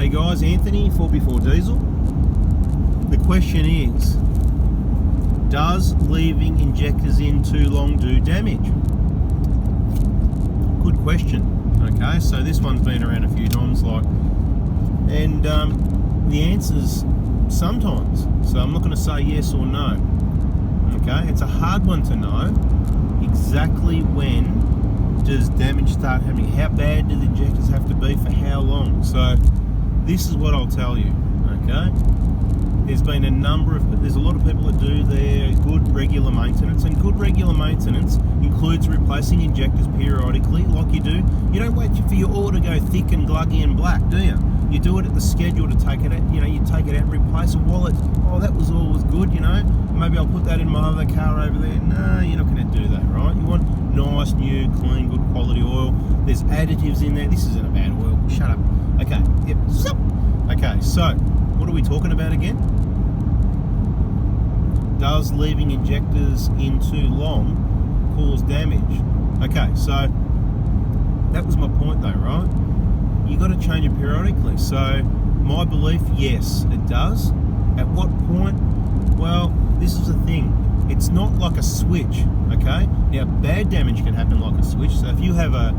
Hey guys, Anthony, 4x4 Diesel. The question is, does leaving injectors in too long do damage? Good question. Okay, so this one's been around a few times, and the answer's sometimes. So I'm not going to say yes or no. Okay, it's a hard one to know exactly when does damage start happening. How bad do the injectors have to be for how long? So this is what I'll tell you. Okay, there's a lot of people that do their good regular maintenance, and good regular maintenance includes replacing injectors periodically, like you do. You don't wait for your oil to go thick and gluggy and black, do you? You do it at the schedule to take it out. You take it out and replace a wallet. Oh, that was always good, Maybe I'll put that in my other car over there. No, you're not going to do that, right? You want nice, new, clean, good quality oil. There's additives in there. This isn't a bad oil. Shut up. Okay. Yep. Okay. So, what are we talking about again? Does leaving injectors in too long cause damage? Okay, so that was my point though, right? You got to change it periodically. So my belief, yes, it does. At what point? Well, this is the thing. It's not like a switch, okay? Now, bad damage can happen like a switch. So if you have a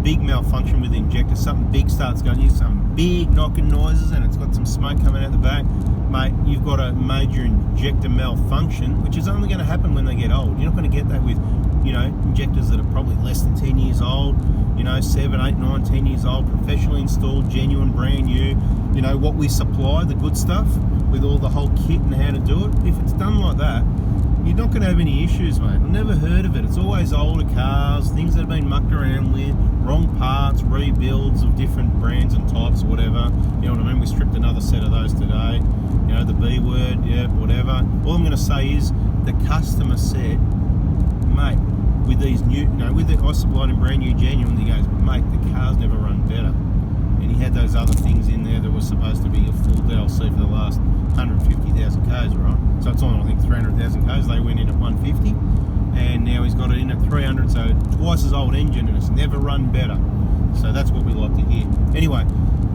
big malfunction with the injector, something big starts going, some big knocking noises, and it's got some smoke coming out the back, mate, you've got a major injector malfunction, which is only going to happen when they get old. You're not going to get that with, injectors that are probably less than 10 years old, 7, 8, 9, 10 years old, professionally installed, genuine, brand new, what we supply, the good stuff, with all the whole kit and how to do it. If it's done like that, you're not going to have any issues, mate. I've never heard of it. It's always older cars, things that have been mucked around with, wrong parts, rebuilds of different brands and types, whatever. You know what I mean? We stripped another set of those today. The B word, yeah, whatever. All I'm going to say is the customer said, mate, with these new, I supplied him brand new genuine. He goes, mate, the car's never run better. And he had those other things in there that was supposed to be a full DLC for the last 150,000 k's, right? So it's on, I think, 300,000 k's. They went in at 150, and now he's got it in at 300, so twice as old engine, and it's never run better. So that's what we like to hear. Anyway,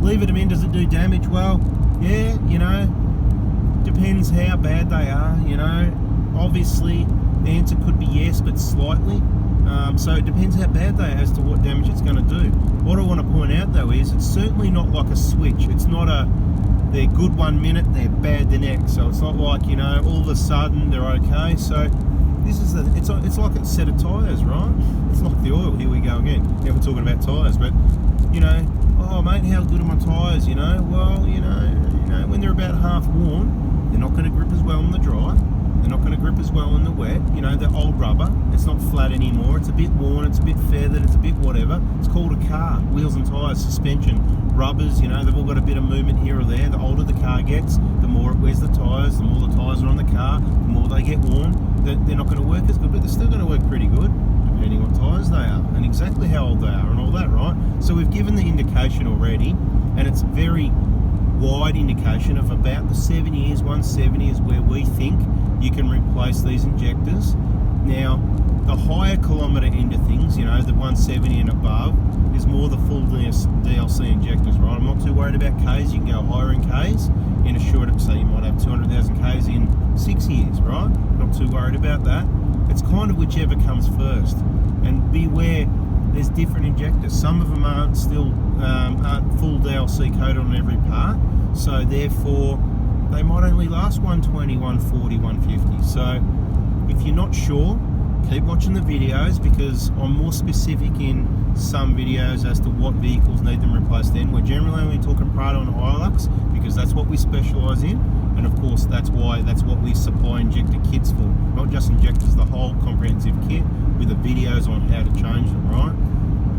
leave them in. Does it do damage? Well, yeah, depends how bad they are, Obviously, the answer could be yes, but slightly. So it depends how bad they are as to what damage it's going to do. What I want to point out, though, is it's certainly not like a switch. It's not they're good 1 minute, they're bad the next. So it's not like, all of a sudden they're okay. So this is it's like a set of tyres, right? It's like the oil. Here we go again. Now we're talking about tyres, but, oh, mate, how good are my tyres, Well, when they're about half worn, they're not going to grip as well in the dry. They're not going to grip as well in the wet. They're old rubber. It's not flat anymore. It's a bit worn. It's a bit feathered. It's a bit whatever. It's called a car. Wheels and tyres, suspension, rubbers, they've all got a bit of movement here or there. The older the car gets, the more it wears the tyres. The more the tyres are on the car, the more they get worn. They're not going to work as good, but they're still going to work pretty good, depending what tyres they are and exactly how old they are and all that, right? So we've given the indication already, and it's very wide indication of about the 7 years. 170 is where we think you can replace these injectors. Now, the higher kilometre end of things, the 170 and above, is more the full DLC injectors, right? I'm not too worried about Ks. You can go higher in Ks in a shorter, so you might have 200,000 Ks in 6 years, right? Not too worried about that. It's kind of whichever comes first. And beware, there's different injectors. Some of them aren't full DLC coated on every part, so therefore they might only last 120, 140, 150. So if you're not sure, keep watching the videos, because I'm more specific in some videos as to what vehicles need them replaced in. We're generally only talking Prado and Hilux, because that's what we specialise in, and of course that's what we supply injector kits for. Not just injectors, the whole comprehensive kit with the videos on how to change them, right?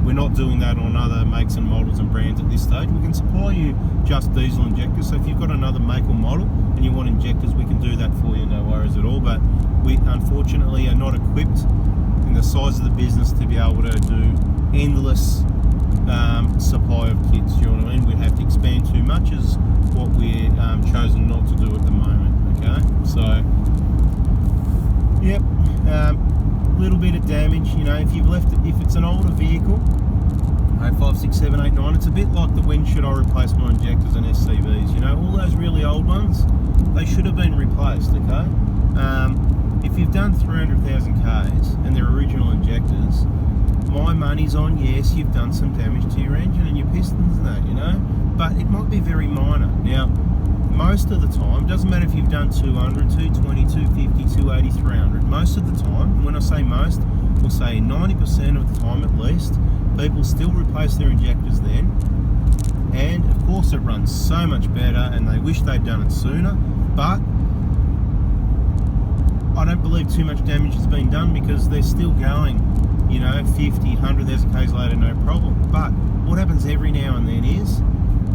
We're not doing that on other makes and models and brands at this stage. We can supply you just diesel injectors. So if you've got another make or model and you want injectors, we can do that for you, no worries at all. But we unfortunately are not equipped in the size of the business to be able to do endless supply of kits. You know what I mean? We'd have to expand too much, is what we're chosen not to do at the moment. Okay, so yep. Little bit of damage, if you've left it, if it's an older vehicle, 5, 6, 7, 8, 9, it's a bit like the when should I replace my injectors, an old ones, they should have been replaced, okay? If you've done 300,000 Ks and they're original injectors, my money's on, yes, you've done some damage to your engine and your pistons and that, you know, but it might be very minor. Now, most of the time, doesn't matter if you've done 200, 220, 250, 280, 300, most of the time, when I say most, we'll say 90% of the time at least, people still replace their injectors then, and of course it runs so much better and they wish they'd done it sooner, but I don't believe too much damage has been done because they're still going, you know, 50, 100,000 Ks later, no problem. But what happens every now and then is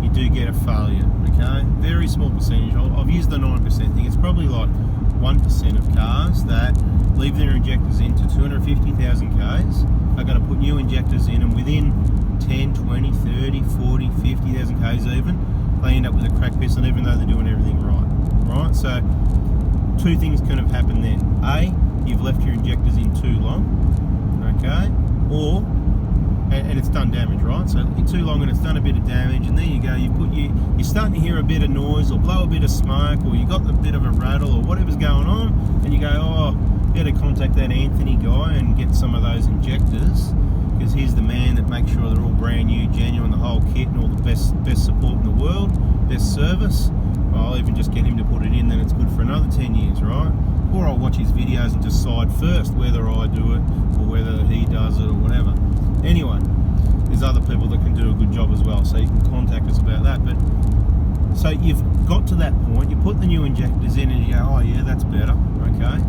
you do get a failure, okay? Very small percentage. I've used the 9% thing. It's probably like 1% of cars that leave their injectors in to 250,000 Ks are going to put new injectors in, and within 10, 20, 30, 40, 50,000 Ks even, they end up with a cracked piston even though they're doing everything right? So two things can have happened then. A, you've left your injectors in too long, okay? Or, and it's done damage, right? So too long and it's done a bit of damage, and there you go, you're starting to hear a bit of noise or blow a bit of smoke, or you got a bit of a rattle or whatever's going on, and you go, oh, better contact that Anthony guy and get some of those injectors, because he's the man that makes sure they're all brand new, genuine, the whole kit, and all the best support in the world, best service. I'll even just get him to put it in, then it's good for another 10 years, right? Or I'll watch his videos and decide first whether I do it or whether he does it or whatever. Anyway, there's other people that can do a good job as well, so you can contact us about that. But so you've got to that point, you put the new injectors in and you go, oh yeah, that's better, okay?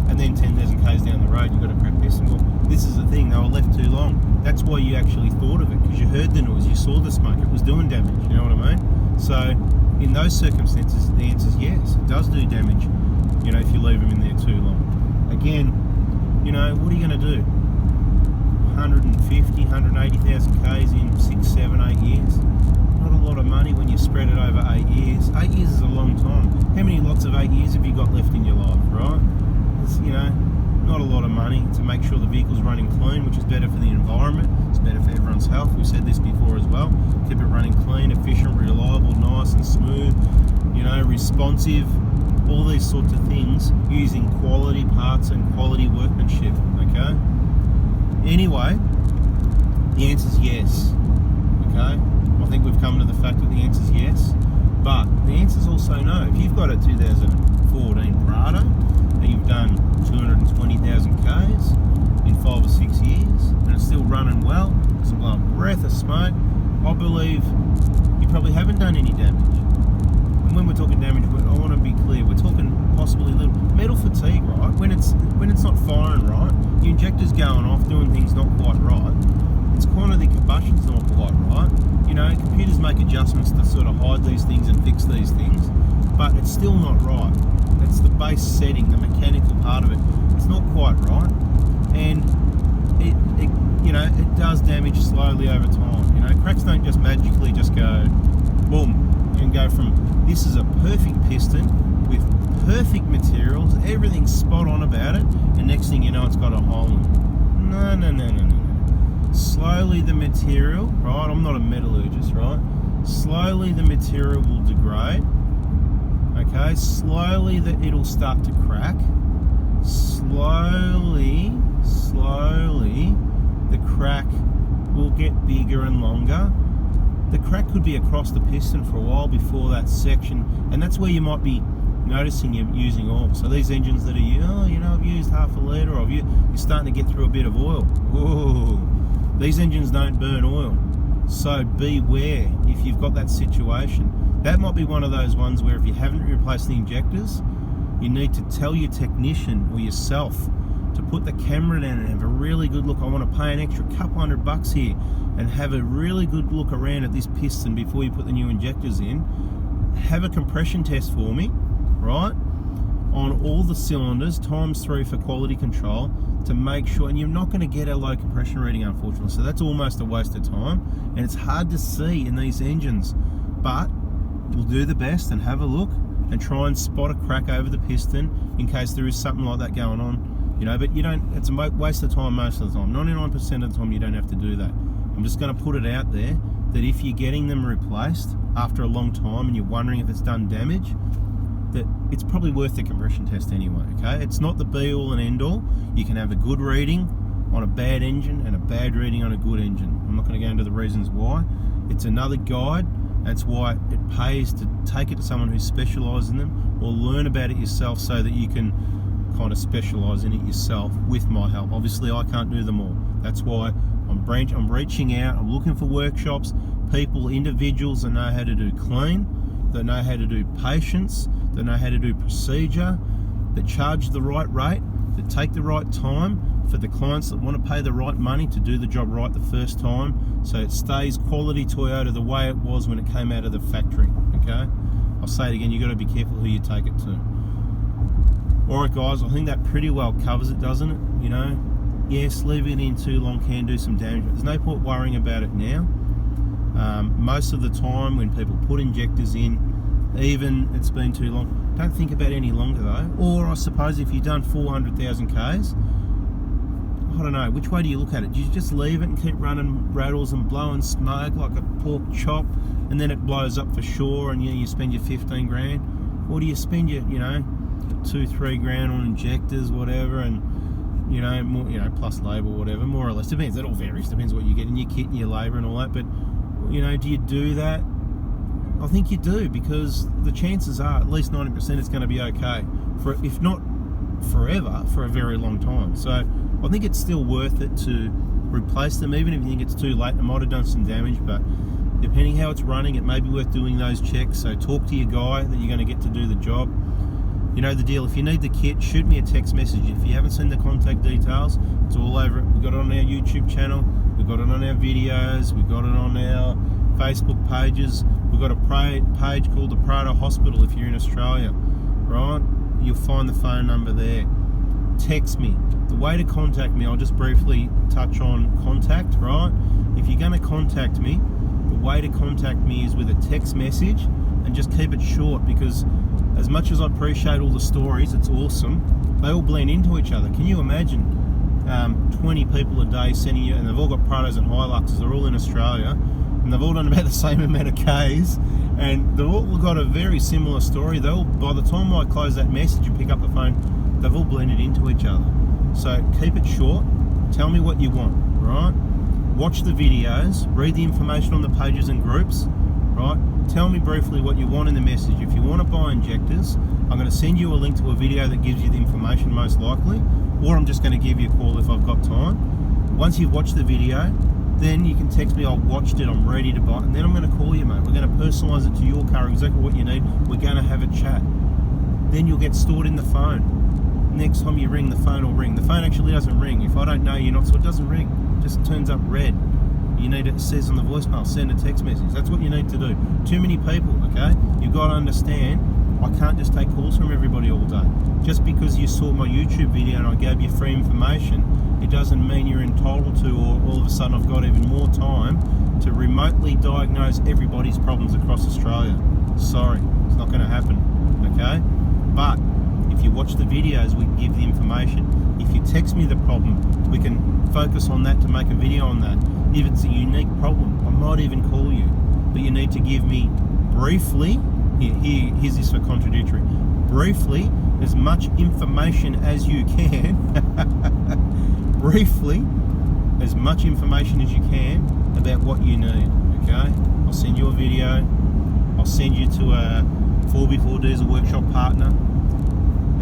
And then 10,000 Ks down the road, you've got a cracked piston. Well, this is the thing, they were left too long. That's why you actually thought of it, because you heard the noise, you saw the smoke, it was doing damage, you know what I mean? So in those circumstances, the answer is yes, it does do damage, you know, if you leave them in there too long. Again, you know, what are you going to do? 150, 180,000 Ks in 6, 7, 8 years? Not a lot of money when you spread it over 8 years. 8 years is a long time. How many lots of 8 years have you got left in your life, right? It's, you know, not a lot of money to make sure the vehicle's running clean, which is better for the environment, it's better for everyone's health. We've said this before as well. Keep it running clean, efficient, reliable, nice and smooth, you know, responsive, all these sorts of things, using quality parts and quality workmanship, okay? Anyway, the answer is yes, okay? I think we've come to the fact that the answer is yes, but the answer is also no. If you've got a 2014 Prado and you've done 220,000 Ks in 5 or 6 years and it's still running well, doesn't blow a breath of smoke, I believe you probably haven't done any damage. And when we're talking damage, I want to be clear, we're talking possibly little metal fatigue, right? When it's not firing right, your injector's going off, doing things not quite right. It's kind of the combustion's not quite right. You know, computers make adjustments to sort of hide these things and fix these things, but it's still not right. That's the base setting, the mechanical part of it. It's not quite right, and it you know, it does damage slowly over time. You know, cracks don't just magically just go boom and go from this is a perfect piston with perfect materials, everything's spot on about it, and next thing you know it's got a hole in it. No. Slowly the material, right, I'm not a metallurgist, right? Slowly the material will degrade, okay? Slowly it'll start to crack. Slowly the crack will get bigger and longer. The crack could be across the piston for a while before that section, and that's where you might be noticing you're using oil. So these engines that are, you know, I've used half a litre, or you're starting to get through a bit of oil. Whoa. These engines don't burn oil, so beware if you've got that situation. That might be one of those ones where if you haven't replaced the injectors, you need to tell your technician or yourself to put the camera down and have a really good look. I want to pay an extra couple $100 here and have a really good look around at this piston before you put the new injectors in. Have a compression test for me, right, on all the cylinders, ×3 for quality control, to make sure, and you're not going to get a low compression reading, unfortunately, so that's almost a waste of time, and it's hard to see in these engines, but we'll do the best and have a look and try and spot a crack over the piston in case there is something like that going on, you know. But you don't, it's a waste of time most of the time. 99% of the time you don't have to do that. I'm just going to put it out there that if you're getting them replaced after a long time and you're wondering if it's done damage, that it's probably worth the compression test anyway, okay? It's not the be-all and end-all. You can have a good reading on a bad engine and a bad reading on a good engine. I'm not going to go into the reasons why. It's another guide. That's why it pays to take it to someone who specialises in them, or learn about it yourself so that you can kind of specialise in it yourself with my help. Obviously, I can't do them all. That's why I'm reaching out. I'm looking for workshops, people, individuals that know how to do clean, that know how to do patience, that know how to do procedure, that charge the right rate, that take the right time for the clients that want to pay the right money to do the job right the first time, so it stays quality Toyota the way it was when it came out of the factory, okay? I'll say it again, you've got to be careful who you take it to. Alright guys, I think that pretty well covers it, doesn't it? You know, yes, leaving it in too long can do some damage, but there's no point worrying about it now. Most of the time when people put injectors in, even it's been too long, don't think about it any longer though. Or I suppose if you've done 400,000 Ks, I don't know, which way do you look at it? Do you just leave it and keep running rattles and blowing smoke like a pork chop, and then it blows up for sure and you spend your 15 grand? Or do you spend your, 2-3 grand on injectors, whatever, and more, plus labour, whatever, more or less. Depends, it all varies, depends what you get in your kit and your labour and all that, but do you do that? I think you do, because the chances are at least 90% it's going to be okay, for if not forever, for a very long time. So I think it's still worth it to replace them, even if you think it's too late. It might have done some damage, but depending how it's running, it may be worth doing those checks. So talk to your guy that you're going to get to do the job. You know the deal. If you need the kit, shoot me a text message. If you haven't seen the contact details, it's all over it. We've got it on our YouTube channel, we've got it on our videos, we've got it on our Facebook pages. We've got a page called the Prado Hospital if you're in Australia, right? You'll find the phone number there. Text me. The way to contact me, I'll just briefly touch on contact, right? If you're going to contact me, the way to contact me is with a text message, and just keep it short, because as much as I appreciate all the stories, it's awesome, they all blend into each other. Can you imagine 20 people a day sending you, and they've all got Prados and Hiluxes, they're all in Australia, and they've all done about the same amount of Ks, and they've all got a very similar story. They'll, by the time I close that message and pick up the phone, they've all blended into each other. So keep it short, tell me what you want, right? Watch the videos, read the information on the pages and groups, right? Tell me briefly what you want in the message. If you want to buy injectors, I'm going to send you a link to a video that gives you the information most likely, or I'm just going to give you a call if I've got time. Once you've watched the video, then you can text me, I've watched it, I'm ready to buy it, and then I'm going to call you, mate. We're going to personalise it to your car, exactly what you need. We're going to have a chat. Then you'll get stored in the phone. Next time you ring, the phone will ring. The phone actually doesn't ring. If I don't know you're not, so it doesn't ring. It just turns up red. You need it says on the voicemail, send a text message. That's what you need to do. Too many people, okay? You've got to understand, I can't just take calls from everybody all day. Just because you saw my YouTube video and I gave you free information, it doesn't mean you're entitled to, or all of a sudden I've got even more time to remotely diagnose everybody's problems across Australia. Sorry, it's not going to happen, okay? But if you watch the videos, we can give the information. If you text me the problem, we can focus on that to make a video on that. If it's a unique problem, I might even call you. But you need to give me briefly, here's this for contradictory, briefly, as much information as you can, briefly, as much information as you can about what you need, okay? I'll send you a video, I'll send you to a 4x4 diesel workshop partner,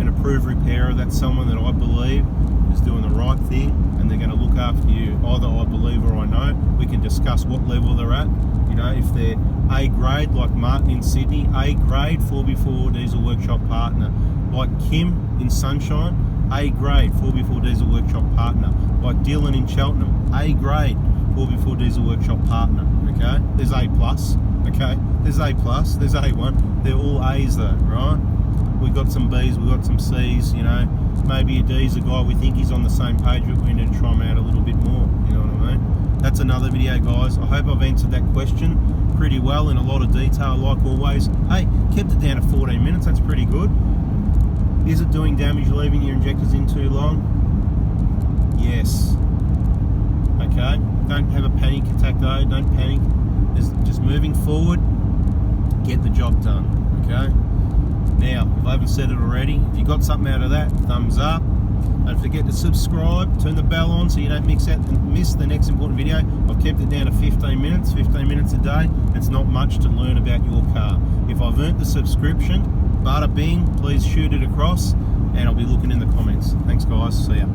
an approved repairer. That's someone that I believe is doing the right thing, and they're going to look after you. Either I believe or I know. We can discuss what level they're at. You know, if they're A grade, like Martin in Sydney, A grade 4x4 diesel workshop partner. Like Kim in Sunshine, A grade 4x4 diesel workshop partner. Like Dylan in Cheltenham, A grade 4x4 diesel workshop partner. Okay, there's A plus. Okay, there's A plus, there's A1. They're all A's though, right? We've got some B's, we've got some C's, you know. Maybe a D's a guy we think he's on the same page, but we need to try him out a little bit more, you know what I mean? That's another video, guys. I hope I've answered that question pretty well in a lot of detail, like always. Hey, kept it down to 14 minutes, that's pretty good. Is it doing damage leaving your injectors in too long? Yes. Okay, don't have a panic attack though, don't panic. is just moving forward, get the job done, okay? Now, if I haven't said it already, if you got something out of that, thumbs up. Don't forget to subscribe, turn the bell on so you don't miss the next important video. I've kept it down to 15 minutes a day. It's not much to learn about your car. If I've earned the subscription, bada bing, please shoot it across, and I'll be looking in the comments. Thanks guys, see ya.